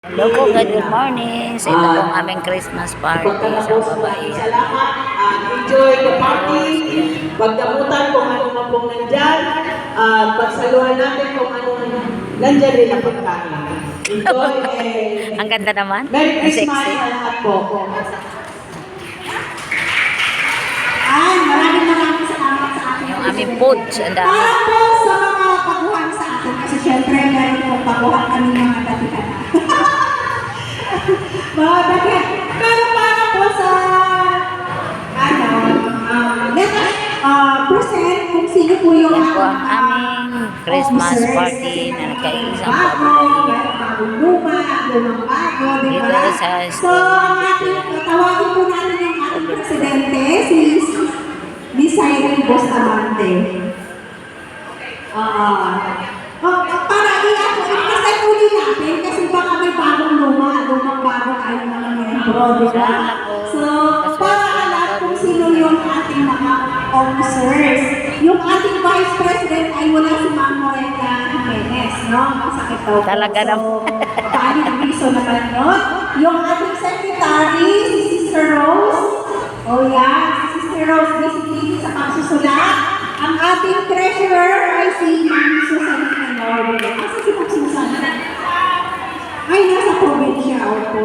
Hello po, good morning. Sa ito pong aming Christmas party sa babaihan. Salamat. Enjoy the party. Pagdamutan kung ano man pong nandyan. Pagsaluhan natin kung ano nandyan rin ang pagkain. Enjoy. Ang ganda naman. Merry Ang Christmas sexy. sa lahat po. Maraming salamat sa ating Yung aming foods. Ang dami. para po sa mga paguhan sa atin. Kasi syempre, meron po paguhan kami mga datikan. Mga datikan. Pero para po sa, let us present kung sino po yung Yan po ang aming Christmas party na nagkaisang babaihan. bagong luma, lumang bago, di Dito ba? sa So, ang ating, tawagin po natin yung ating presidente, si Miss Irene Bustamante. Para i-present uli natin kasi baka may bagong lumang bago tayo mga miyembro, di ba? Sana po. So, para alam kung sino yung ating mga officers. Yung ating Vice President ay wala si Ma'am Morena Jimenez, no? Masakit daw. Talaga So, paano yung reason naman yun? Yung ating Secretary, si Sister Rose. Oh yeah, si Sister Rose, discipline sa pagsusulat. Ang ating treasurer ay si Ma'am Susan Canor. Asa si Ma'am Susan? Ay, nasa probinsya. Opo.